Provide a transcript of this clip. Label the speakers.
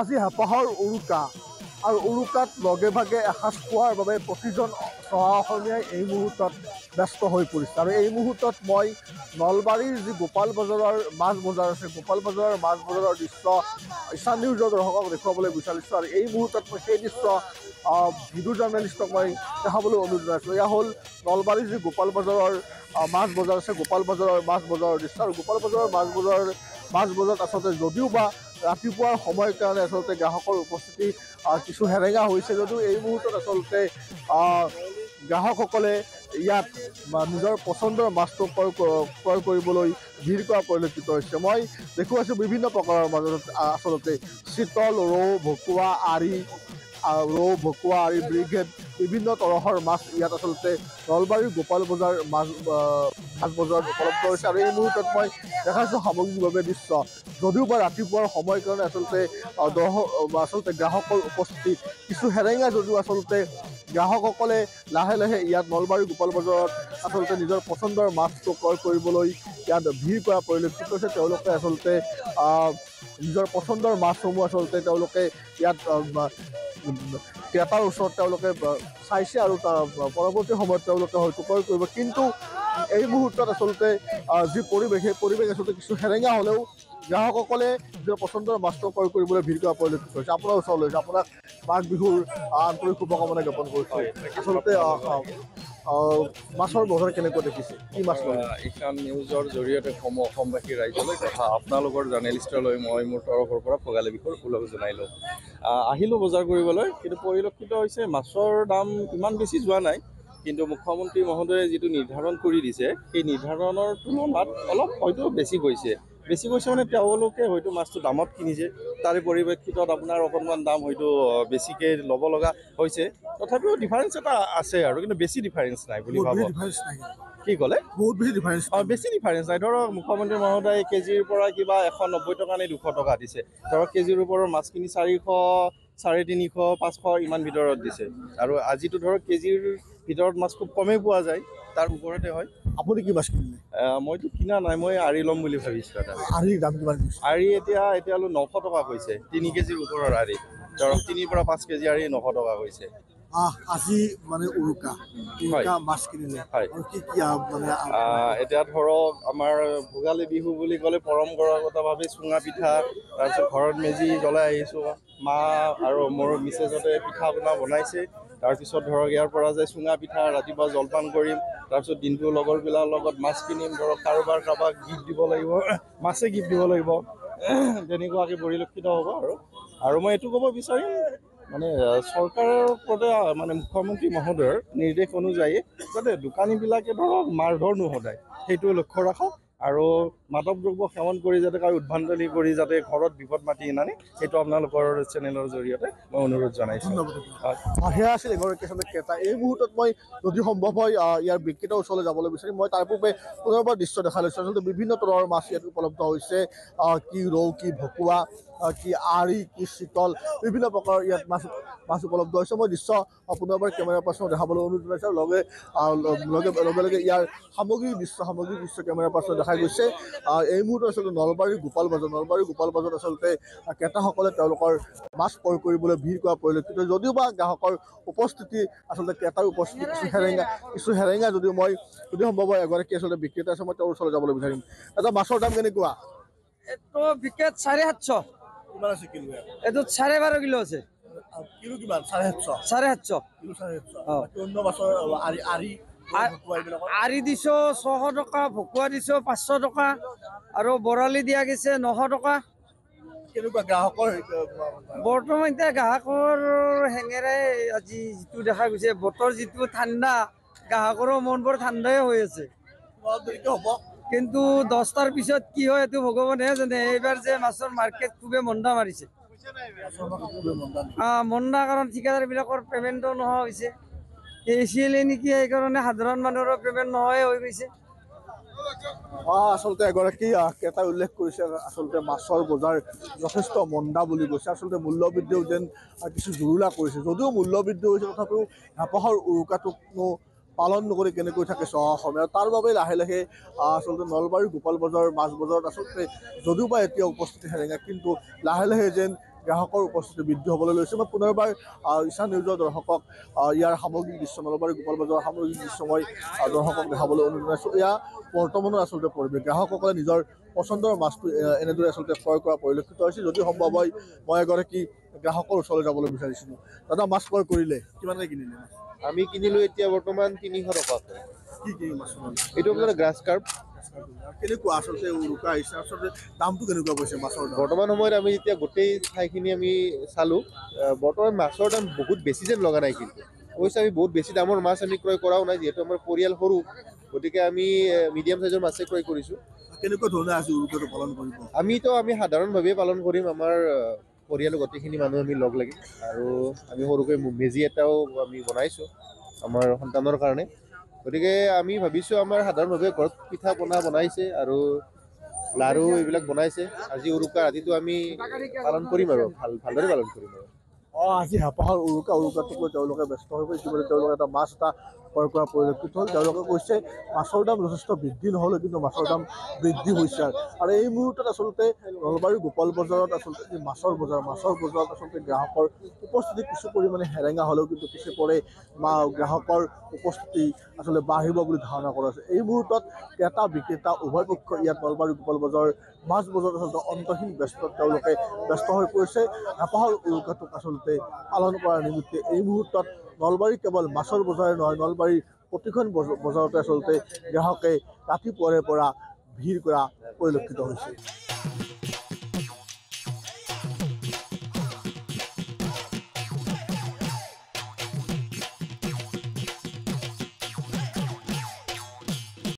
Speaker 1: আজি হেঁপাহৰ উৰুকা আৰু উৰুকাত লগে ভাগে এসাঁজ খোৱাৰ বাবে প্ৰতিজন চহা অসমীয়াই এই মুহূৰ্তত ব্যস্ত হৈ পৰিছে। আৰু এই মুহূৰ্তত মই নলবাৰীৰ যি গোপাল বজাৰৰ মাছ বজাৰ আছে, গোপাল বজাৰৰ মাছ বজাৰৰ দৃশ্য ঈশান নিউজৰ দৰ্শকক দেখুৱাবলৈ বিচাৰিছোঁ। আৰু এই মুহূৰ্তত মই সেই দৃশ্য ভিডিঅ' জাৰ্নেলিষ্টক মই দেখাবলৈ অনুৰোধ জনাইছোঁ। এয়া হ'ল নলবাৰীৰ যি গোপাল বজাৰৰ মাছ বজাৰ আছে, গোপাল বজাৰৰ মাছ বজাৰৰ দৃশ্য। আৰু গোপাল বজাৰৰ মাছ বজাৰত আচলতে যদিও বা ৰাতিপুৱাৰ সময়ৰ কাৰণে আচলতে গ্ৰাহকৰ উপস্থিতি কিছু হেৰেঙা হৈছে, যদিও এই মুহূৰ্তত আচলতে গ্ৰাহকসকলে ইয়াত নিজৰ পচন্দৰ মাছটো ক্ৰয় কৰিবলৈ ভিৰ কৰা পৰিলক্ষিত হৈছে। মই দেখুৱাইছোঁ বিভিন্ন প্ৰকাৰৰ মাজত আচলতে চিতল, ৰৌ, ভকুৱা, আৰি, ব্ৰিগেড বিভিন্ন তৰহৰ মাছ ইয়াত আচলতে নলবাৰীৰ গোপাল বজাৰ মাছ বজাৰত উপলব্ধ হৈছে। আৰু এই মুহূৰ্তত মই দেখাইছোঁ সামগ্ৰিকভাৱে দৃশ্য, যদিও বা ৰাতিপুৱাৰ সময়ৰ কাৰণে আচলতে গ্ৰাহকৰ উপস্থিতি কিছু হেৰেঙা, যদিও আচলতে গ্ৰাহকসকলে লাহে লাহে ইয়াত নলবাৰী গোপাল বজাৰত আচলতে নিজৰ পচন্দৰ মাছটো ক্ৰয় কৰিবলৈ ইয়াত ভিৰ কৰা পৰিলক্ষিত হৈছে। তেওঁলোকে আচলতে নিজৰ পচন্দৰ মাছসমূহ আচলতে তেওঁলোকে ইয়াত ক্ৰেতাৰ ওচৰত তেওঁলোকে চাইছে আৰু পৰৱৰ্তী সময়ত তেওঁলোকে হয়তো ক্ৰয় কৰিব। কিন্তু এই মুহূৰ্তত আচলতে যি পৰিৱেশ, সেই পৰিৱেশ আচলতে কিছু হেৰেঙা হ'লেও গ্ৰাহকসকলে নিজৰ পচন্দৰ মাছটো ক্ৰয় কৰিবলৈ ভিৰ কৰা পৰিলক্ষিত হৈছে। আপোনাৰ ওচৰলৈ আপোনাক মাঘ বিহুৰ আন্তৰিক শুভকামনা জ্ঞাপন কৰিছোঁ। আচলতে মাছৰ বজাৰ কেনেকুৱা দেখিছে, কি মাছ ল'লে?
Speaker 2: ঈশান নিউজৰ জৰিয়তে অসমবাসী ৰাইজলৈ তথা আপোনালোকৰ জাৰ্নেলিষ্টলৈ মই মোৰ তৰফৰ পৰা ভোগালী বিহুৰ ওলগ জনাইলোঁ। আহিলোঁ বজাৰ কৰিবলৈ, কিন্তু পৰিলক্ষিত হৈছে মাছৰ দাম ইমান বেছি যোৱা নাই, কিন্তু মুখ্যমন্ত্ৰী মহোদয়ে যিটো নিৰ্ধাৰণ কৰি দিছে সেই নিৰ্ধাৰণৰ তুলনাত অলপ হয়তো বেছি গৈছে মানে তেওঁলোকে হয়তো মাছটো দামত কিনিছে, তাৰে পৰিপ্ৰেক্ষিতত আপোনাৰ অকণমান দাম হয়তো বেছিকৈ ল'ব লগা হৈছে। তথাপিও ডিফাৰেঞ্চ এটা আছে আৰু, কিন্তু বেছি ডিফাৰেঞ্চ নাই বুলি ভাবোঁ। কি ক'লে? বহুত বেছি ডিফাৰেঞ্চ? বেছি ডিফাৰেঞ্চ নাই। ধৰক মুখ্যমন্ত্ৰী মহোদয়ে কেজিৰ পৰা কিবা 190 টকা নে 200 টকা দিছে। ধৰক কেজিৰ ওপৰৰ মাছখিনি 400, 350, 500 ইমান ভিতৰত দিছে। আৰু আজিতো ধৰক কেজিৰ ভিতৰত মাছ খুব কমেই পোৱা যায়, তাৰ ওপৰতে হয়।
Speaker 1: আপুনি কি মাছ কিনিলে?
Speaker 2: মইতো কিনা নাই, মই আৰি ল'ম বুলি ভাবিছোঁ।
Speaker 1: আৰিৰ দাম কিমান?
Speaker 2: আৰি এতিয়ালৈ 900 টকা হৈছে, 3 কেজিৰ ওপৰৰ আৰি। ধৰক 3 পৰা 5 কেজি আৰি 900 টকা হৈছে।
Speaker 1: আজি মানে উৰুকা মাছ কিনিলে,
Speaker 2: হয়।
Speaker 1: মানে
Speaker 2: এতিয়া ধৰক আমাৰ ভোগালী বিহু বুলি ক'লে পৰম্পৰাগতভাৱে চুঙা পিঠা, তাৰপিছত ঘৰত মেজি জ্বলাই আহিছোঁ, মা আৰু মোৰ মিছেছতে পিঠা পনা বনাইছে। তাৰপিছত ধৰক ইয়াৰ পৰা যে চুঙা পিঠা ৰাতিপুৱা জলপান কৰিম, তাৰপিছত দিনটো লগৰবিলাকৰ লগত মাছ কিনিম, ধৰক কাৰোবাক গিফ্ট দিব লাগিব, মাছে গিফ্ট দিব লাগিব, তেনেকুৱাকৈ পৰিলক্ষিত হ'ব। আৰু মই এইটো ক'ব বিচাৰিম, মানে চৰকাৰৰ পৰা মানে মুখ্যমন্ত্ৰী মহোদয়ৰ নিৰ্দেশ অনুযায়ী যাতে দোকানীবিলাকে ধৰক মাৰধৰ নোহোদায় সেইটো লক্ষ্য ৰাখক, আৰু মাদক দ্ৰব্য সেৱন কৰি যাতে কাৰো উদ্ভণ্ডালি কৰি যাতে ঘৰত বিপদ মাতি নানে, সেইটো আপোনালোকৰ চেনেলৰ জৰিয়তে মই অনুৰোধ জনাইছোঁ।
Speaker 1: সেয়া আছিল এগৰাকী আচলতে ক্ৰেতা। এই মুহূৰ্তত মই যদি সম্ভৱ হয় ইয়াৰ বিক্ৰেতাৰ ওচৰলৈ যাবলৈ বিচাৰিম। মই তাৰ পূৰ্বে পুনৰবাৰ দৃশ্য দেখা লৈছোঁ। আচলতে বিভিন্ন ধৰণৰ মাছ ইয়াত উপলব্ধ হৈছে, কি ৰৌ, কি ভকুৱা, কি আৰি, কি চিতল, বিভিন্ন প্ৰকাৰৰ ইয়াত মাছ উপলব্ধ হৈছে। মই দৃশ্য পুনৰবাৰ কেমেৰা পাৰ্চনক দেখাবলৈ অনুৰোধ জনাইছোঁ। আৰু লগে লগে ইয়াৰ সামগ্ৰিক দৃশ্য কেমেৰা পাৰ্চনত দেখা গৈছে। এই মুহূৰ্তত আচলতে নলবাৰীৰ গোপাল বজাৰত আচলতে ক্ৰেতাসকলে তেওঁলোকৰ মাছ ক্ৰয় কৰিবলৈ ভিৰ কৰা পৰিলক্ষিত, যদিও বা গ্ৰাহকৰ উপস্থিতি আচলতে ক্ৰেতাৰ উপস্থিতি কিছু হেৰেঙা, যদিও মই যদি সম্ভৱ হয় এগৰাকী আচলতে বিক্ৰেতা আছে, মই তেওঁৰ ওচৰলৈ যাবলৈ বিচাৰিম। এটা মাছৰ দাম কেনেকুৱা?
Speaker 3: এইটো বিকেট 750।
Speaker 1: কিমান আছে কিলো?
Speaker 3: এইটোত 12.5 কিলো আছে।
Speaker 1: কিলো কিমান? 750?
Speaker 3: 750
Speaker 1: কিলো 750। অন্য মাছৰ
Speaker 3: আৰি দিছোঁ 600 টকা, ভকুৱা দিছোঁ 500 টকা, আৰু বৰালি দিয়া গৈছে 900 টকা।
Speaker 1: কেনেকুৱা গ্ৰাহকৰ
Speaker 3: বৰ্তমান এতিয়া গ্ৰাহকৰ হেঙেৰাই আজি যিটো দেখা গৈছে, বতৰ যিটো ঠাণ্ডা, গ্ৰাহকৰো মন বৰ ঠাণ্ডাই হৈ আছে।
Speaker 1: হ'ব,
Speaker 3: কিন্তু 10টাৰ পিছত কি হয় এইটো ভগৱানেহে জানে। এইবাৰ যে মাছৰ মাৰ্কেট খুবেই মন্দা মাৰিছে। মন্দা কাৰণ ঠিকাদাৰবিলাকৰ পেমেণ্টো নোহোৱা হৈছে, ACL নেকি, সেইকাৰণে সাধাৰণ মানুহৰো পেমেণ্ট নোহোৱাই হৈ গৈছে।
Speaker 1: আচলতে এগৰাকী ক্ৰেতাই উল্লেখ কৰিছে, আচলতে মাছৰ বজাৰ যথেষ্ট মন্দা বুলি কৈছে। আচলতে মূল্যবৃদ্ধিও যেন কিছু জুৰুলা কৰিছে, যদিও মূল্যবৃদ্ধি হৈছে তথাপিও হেঁপাহৰ উৰুকাটোকনো পালন নকৰি কেনেকৈ থাকে চহা অসমীয়া। তাৰ বাবে লাহে লাহে আচলতে নলবাৰীৰ গোপাল বজাৰৰ মাছ বজাৰত আচলতে যদিও বা এতিয়া উপস্থিতি হেৰেঙা, কিন্তু লাহে লাহে যেন গ্ৰাহকৰ উপস্থিতি বৃদ্ধি হ'বলৈ লৈছে। মই পুনৰবাৰ ঈশান নিউজৰ দৰ্শকক ইয়াৰ সামগ্ৰিক দৃশ্য নলবাৰী গোপাল বজাৰৰ সামগ্ৰিক দৃশ্য মই দৰ্শকক দেখাবলৈ অনুৰোধ জনাইছোঁ। এয়া বৰ্তমানৰ আচলতে পৰিৱেশ, গ্ৰাহকসকলে নিজৰ পচন্দৰ মাছটো এনেদৰে আচলতে ক্ৰয় কৰা পৰিলক্ষিত হৈছে। যদি সম্ভৱ হয় মই এগৰাকী গ্ৰাহকৰ ওচৰলৈ যাবলৈ বিচাৰিছিলোঁ। দাদা, মাছ ক্ৰয় কৰিলে, কিমানকৈ কিনিলে?
Speaker 4: আমি কিনিলো এতিয়া বৰ্তমান 300 টকাকৈ।
Speaker 1: কি মাছ কিনিলে?
Speaker 4: এইটো আপোনাৰ গ্ৰাছ কাৰ্প।
Speaker 1: কেনেকুৱা আচলতে উৰুকা আহিছে, আচলতে দামটো কেনেকুৱা কৈছে মাছৰ দাম?
Speaker 4: বৰ্তমান সময়ত আমি যেতিয়া গোটেই ঠাইখিনি আমি চালোঁ, বৰ্তমান মাছৰ দাম বহুত বেছি যেন লগা নাই। কিন্তু অৱশ্যে আমি বহুত বেছি দামৰ মাছ আমি ক্ৰয় কৰাও নাই, যিহেতু আমাৰ পৰিয়াল সৰু, গতিকে আমি মিডিয়াম চাইজৰ মাছে ক্ৰয় কৰিছোঁ।
Speaker 1: কেনেকুৱা ধৰণে আজি উৰুকাটো পালন কৰিব?
Speaker 4: আমি সাধাৰণভাৱে পালন কৰিম। আমাৰ পৰিয়ালৰ গোটেইখিনি মানুহ আমি লগ লাগি, আৰু আমি সৰুকৈ মেজি এটাও আমি বনাইছোঁ আমাৰ সন্তানৰ কাৰণে। গতিকে আমি ভাবিছোঁ আমাৰ সাধাৰণভাৱে ঘৰত পিঠা পনা বনাইছে আৰু লাৰু এইবিলাক বনাইছে। আজি উৰুকা ৰাতিটো আমি পালন কৰিম আৰু ভালদৰে পালন কৰিম আৰু।
Speaker 1: আজি হেঁপাহৰ উৰুকাটোক লৈ তেওঁলোকে ব্যস্ত হৈ পৰিছে। ইতিমধ্যে তেওঁলোকে এটা মাছ এটা ক্ৰয় কৰা পৰিলক্ষিত হ'ল। তেওঁলোকে কৈছে মাছৰ দাম যথেষ্ট বৃদ্ধি নহ'লেও কিন্তু মাছৰ দাম বৃদ্ধি হৈছে। আৰু এই মুহূৰ্তত আচলতে নলবাৰী গোপাল বজাৰত আচলতে যি মাছৰ বজাৰত আচলতে গ্ৰাহকৰ উপস্থিতি কিছু পৰিমাণে হেৰেঙা হ'লেও কিন্তু পিছে পৰে গ্ৰাহকৰ উপস্থিতি আচলতে বাঢ়িব বুলি ধাৰণা কৰা হৈছে। এই মুহূৰ্তত ক্ৰেতা বিক্ৰেতা উভয় পক্ষ ইয়াত নলবাৰী গোপাল বজাৰৰ মাছ বজাৰত আচলতে অন্তহীন তেওঁলোকে ব্যস্ত হৈ পৰিছে। হেঁপাহৰ উৰুকাটোক আচলতে পালন কৰাৰ নিমিত্তে এই মুহূৰ্তত নলবাৰী কেৱল মাছৰ বজাৰে নহয়, নলবাৰীৰ প্ৰতিখন বজাৰতে আচলতে গ্ৰাহকে ৰাতিপুৱাৰে পৰা ভিৰ কৰা পৰিলক্ষিত হৈছে।